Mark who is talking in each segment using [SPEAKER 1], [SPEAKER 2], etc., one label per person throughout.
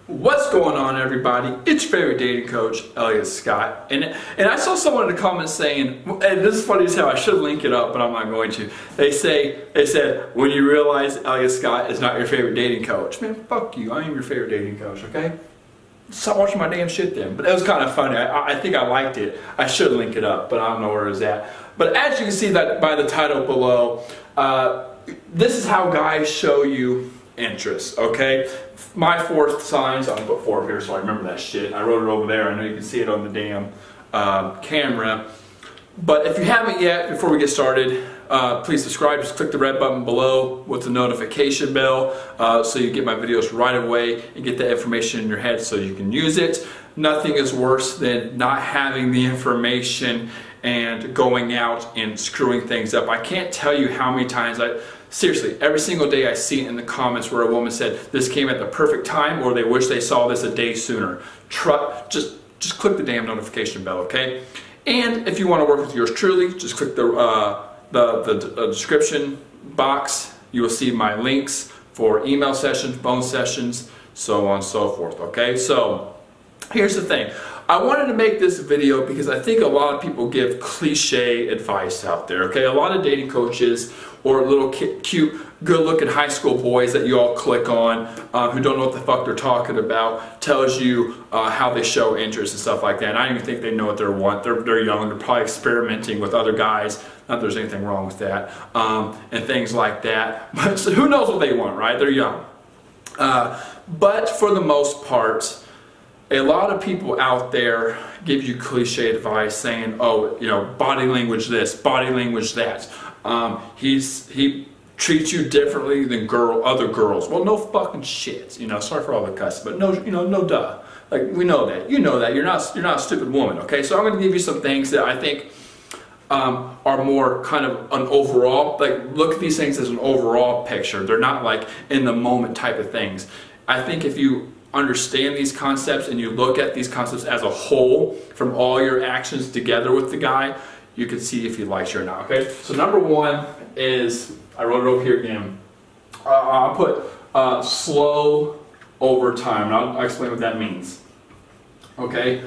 [SPEAKER 1] What's going on, everybody? It's your favorite dating coach, Elliot Scott. And I saw someone in the comments saying, and this is funny as hell, I should link it up, but I'm not going to. They said, when you realize Elliot Scott is not your favorite dating coach. Man, fuck you. I am your favorite dating coach, okay? Stop watching my damn shit then. But it was kind of funny. I think I liked it. I should link it up, but I don't know where it's at. But as you can see that by the title below, this is how guys show you interest, okay? My fourth signs, I'm gonna put 4 here so I remember that shit. I wrote it over there. I know you can see it on the damn camera. But if you haven't yet, before we get started, please subscribe. Just click the red button below with the notification bell so you get my videos right away and get that information in your head so you can use it. Nothing is worse than not having the information and going out and screwing things up. I can't tell you how many times seriously, every single day I see it in the comments where a woman said this came at the perfect time or they wish they saw this a day sooner. Just click the damn notification bell, okay? And if you want to work with yours truly, just click the description box. You will see my links for email sessions, phone sessions, so on and so forth, okay? So here's the thing. I wanted to make this video because I think a lot of people give cliche advice out there, okay? A lot of dating coaches or little cute, good-looking high school boys that you all click on who don't know what the fuck they're talking about tells you how they show interest and stuff like that. And I don't even think they know what they want. They're young. They're probably experimenting with other guys. Not that there's anything wrong with that. And things like that. But so who knows what they want, right? They're young. But for the most part, a lot of people out there give you cliche advice saying, oh, you know, body language this, body language that. He treats you differently than other girls. Well, no fucking shit. You know, sorry for all the cussing, but no, you know, no duh. Like, we know that. You know that. You're not a stupid woman, okay? So I'm going to give you some things that I think are more kind of an overall, like, look at these things as an overall picture. They're not like in the moment type of things. I think if you understand these concepts and you look at these concepts as a whole from all your actions together with the guy, you can see if he likes you or not, okay? So number one is, I wrote it over here again, I'll put slow over time, and I'll explain what that means, okay?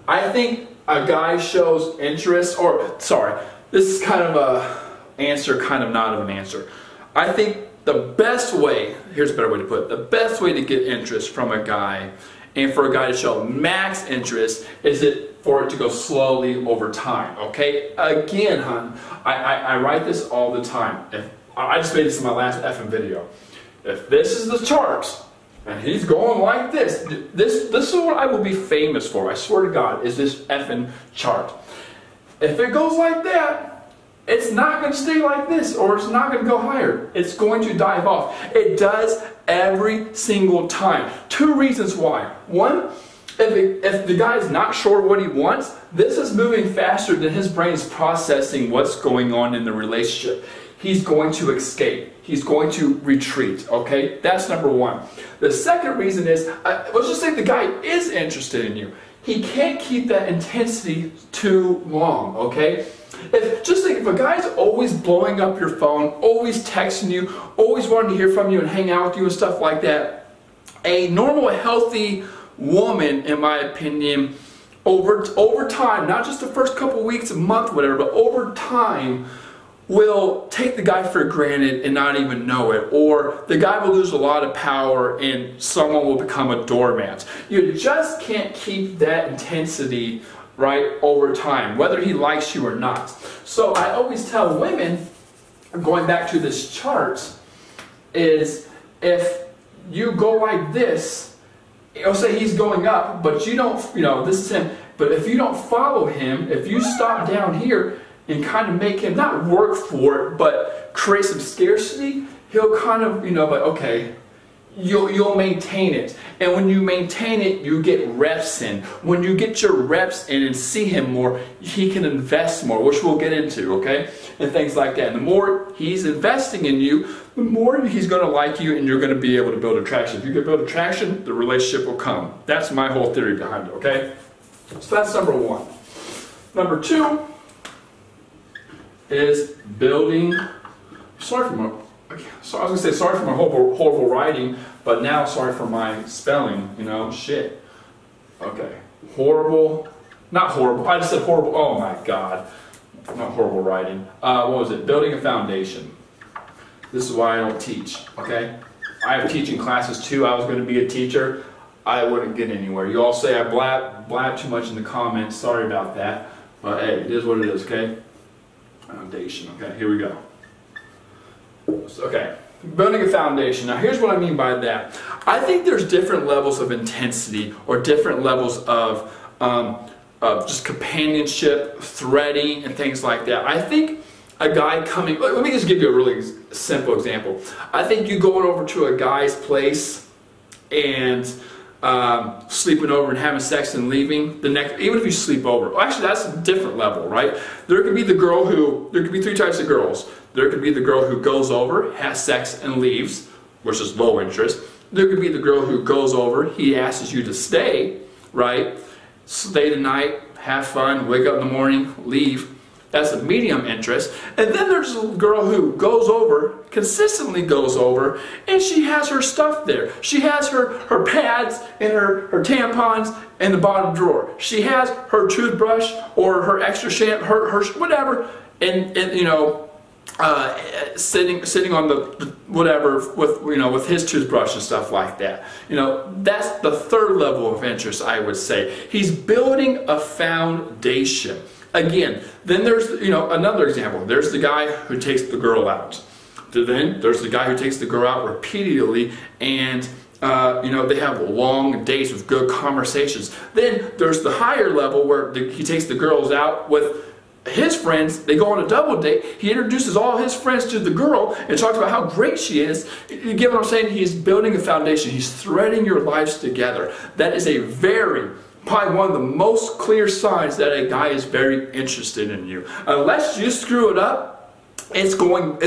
[SPEAKER 1] I think a guy shows interest, or sorry, this is kind of a answer, kind of not of an answer. I think the best way, here's a better way to put it, the best way to get interest from a guy and for a guy to show max interest is for it to go slowly over time, okay? Again, hon, I write this all the time. I just made this in my last effing video. If this is the charts and he's going like this is what I will be famous for, I swear to God, is this effing chart. If it goes like that, it's not going to stay like this, or it's not going to go higher. It's going to dive off. It does every single time. 2 reasons why. One, if the guy is not sure what he wants, this is moving faster than his brain is processing what's going on in the relationship. He's going to escape. He's going to retreat, okay? That's number one. The second reason is, let's just say the guy is interested in you. He can't keep that intensity too long, okay? Just think, if a guy's always blowing up your phone, always texting you, always wanting to hear from you and hang out with you and stuff like that, a normal, healthy woman, in my opinion, over time, not just the first couple weeks, a month, whatever, but over time, will take the guy for granted and not even know it, or the guy will lose a lot of power and someone will become a doormat. You just can't keep that intensity right over time, whether he likes you or not. So I always tell women, going back to this chart, is if you go like this, it'll say he's going up, but you don't, you know, this is him, but if you don't follow him, if you stop down here and kind of make him not work for it, but create some scarcity, he'll kind of, you know, like, okay, you'll maintain it. And when you maintain it, you get reps in. When you get your reps in and see him more, he can invest more, which we'll get into, okay? And things like that. And the more he's investing in you, the more he's going to like you and you're going to be able to build attraction. If you can build attraction, the relationship will come. That's my whole theory behind it, okay? So that's number one. Number two is building, sorry for my horrible writing, But now, sorry for my spelling, you know, shit. Okay, horrible, not horrible, I just said horrible, oh my God. Not horrible writing. What was it? Building a foundation. This is why I don't teach, okay? I have teaching classes too. I was going to be a teacher. I wouldn't get anywhere. You all say I blab too much in the comments. Sorry about that. But hey, it is what it is, okay? Foundation, okay? Here we go. Okay, building a foundation. Now here's what I mean by that. I think there's different levels of intensity or different levels of just companionship, threading, and things like that. I think a guy coming, let me just give you a really simple example. I think you going over to a guy's place and sleeping over and having sex and leaving the next, even if you sleep over, well, actually that's a different level, right? There could be the girl who, there could be three types of girls. There could be the girl who goes over, has sex, and leaves, which is low interest. There could be the girl who goes over, he asks you to stay, right? Stay the night, have fun, wake up in the morning, leave. That's a medium interest. And then there's a girl who goes over, consistently goes over, and she has her stuff there. She has her pads and her tampons in the bottom drawer. She has her toothbrush or her extra shampoo, her whatever, and you know, sitting on the whatever with his toothbrush and stuff like that. You know, that's the third level of interest, I would say. He's building a foundation. Again, then there's, you know, another example. There's the guy who takes the girl out. Then there's the guy who takes the girl out repeatedly, and you know, they have long dates with good conversations. Then there's the higher level where he takes the girls out with his friends. They go on a double date. He introduces all his friends to the girl and talks about how great she is. You get what I'm saying? He's building a foundation. He's threading your lives together. That is a probably one of the most clear signs that a guy is very interested in you. Unless you screw it up, it's going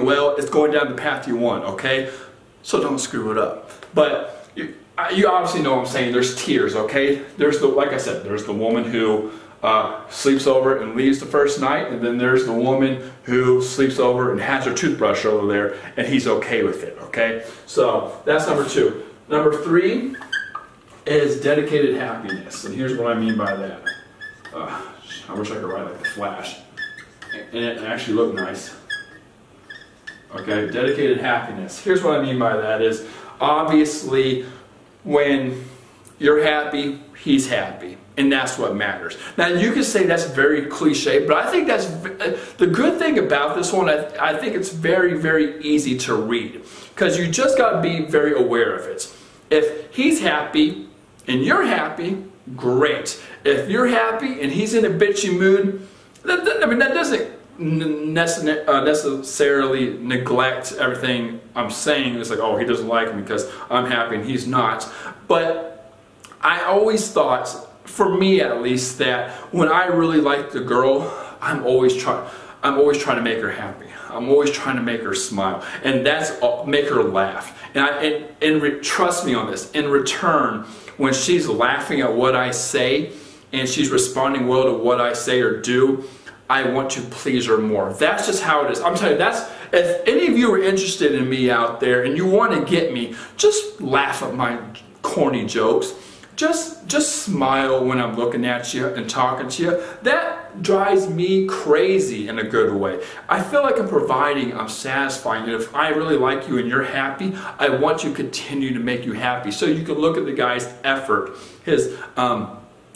[SPEAKER 1] well. It's going down the path you want, okay? So don't screw it up. But you obviously know what I'm saying. There's tiers, okay? There's the, like I said, there's the woman who sleeps over and leaves the first night, and then there's the woman who sleeps over and has her toothbrush over there, and he's okay with it, okay? So that's number 2. Number 3 is dedicated happiness, and here's what I mean by that. I wish I could write like the Flash, and it actually looked nice. Okay, dedicated happiness. Here's what I mean by that is, obviously, when you're happy, he's happy. And that's what matters. Now you can say that's very cliche, but I think that's the good thing about this one. I think it's very, very easy to read, because you just got to be very aware of it. If he's happy and you're happy, great. If you're happy and he's in a bitchy mood, that doesn't necessarily neglect everything I'm saying. It's like, oh, he doesn't like me because I'm happy and he's not. But I always thought, for me at least, that when I really like the girl, I'm always trying to make her happy. I'm always trying to make her smile, and that's make her laugh. And trust me on this. In return, when she's laughing at what I say and she's responding well to what I say or do, I want to please her more. That's just how it is. I'm telling you, if any of you are interested in me out there and you want to get me, just laugh at my corny jokes. Just smile when I'm looking at you and talking to you. That drives me crazy in a good way. I feel like I'm providing, I'm satisfying. And if I really like you and you're happy, I want to continue to make you happy. So you can look at the guy's effort, his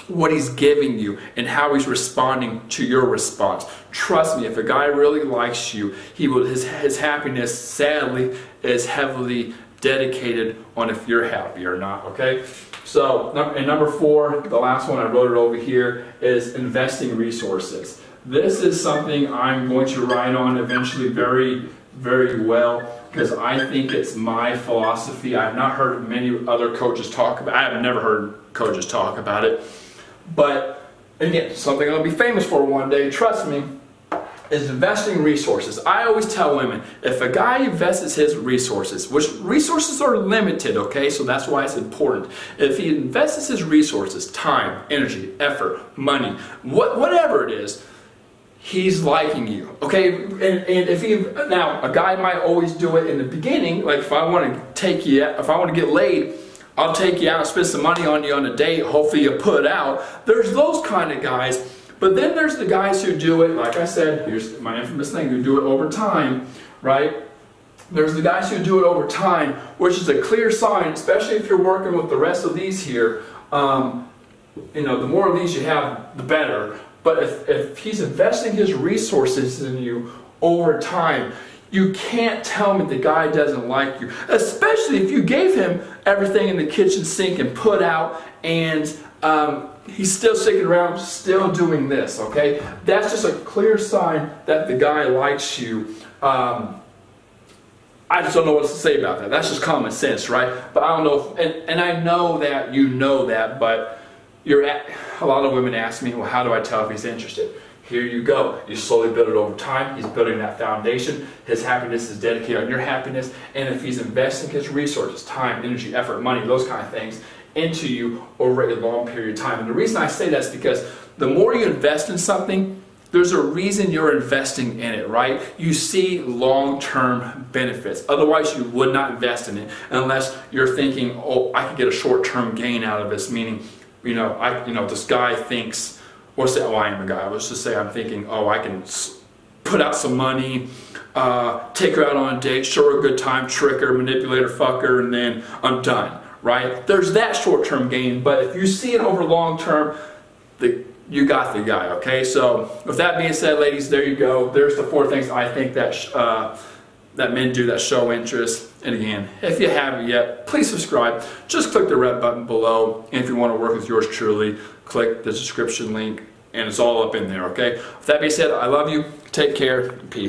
[SPEAKER 1] what he's giving you, and how he's responding to your response. Trust me, if a guy really likes you, his happiness, sadly, is heavily dedicated on if you're happy or not, okay? So, and number 4, the last one, I wrote it over here, is investing resources. This is something I'm going to write on eventually very, very well, because I think it's my philosophy. I've not heard many other coaches talk about it. I have never heard coaches talk about it. But, again, something I'll be famous for one day, trust me, is investing resources. I always tell women, if a guy invests his resources, which resources are limited, okay, so that's why it's important. If he invests his resources, time, energy, effort, money, whatever it is, he's liking you, okay? And if now a guy might always do it in the beginning, like if I want to take you, if I want to get laid, I'll take you out and spend some money on you on a date, hopefully you put out. There's those kind of guys, but then there's the guys who do it, like I said, here's my infamous thing, who do it over time, right? There's the guys who do it over time, which is a clear sign, especially if you're working with the rest of these here. You know, the more of these you have, the better. But if he's investing his resources in you over time, you can't tell me the guy doesn't like you. Especially if you gave him everything in the kitchen sink and put out, and he's still sticking around, still doing this, okay? That's just a clear sign that the guy likes you. I just don't know what to say about that. That's just common sense, right? But I don't know, and I know that you know that, but a lot of women ask me, well, how do I tell if he's interested? Here you go. You slowly build it over time. He's building that foundation. His happiness is dedicated on your happiness. And if he's investing his resources, time, energy, effort, money, those kind of things, into you over a long period of time. And the reason I say that is because the more you invest in something, there's a reason you're investing in it, right? You see long-term benefits. Otherwise, you would not invest in it unless you're thinking, oh, I could get a short-term gain out of this, meaning, you know, this guy thinks, or say, oh, I am a guy. Let's just say I'm thinking, oh, I can put out some money, take her out on a date, show her a good time, trick her, manipulate her, fuck her, and then I'm done, right? There's that short-term gain, but if you see it over long-term, you got the guy, okay? So with that being said, ladies, there you go. There's the 4 things I think that that men do that show interest. And again, if you haven't yet, please subscribe. Just click the red button below. And if you want to work with yours truly, click the description link, and it's all up in there, okay? With that being said, I love you. Take care. Peace.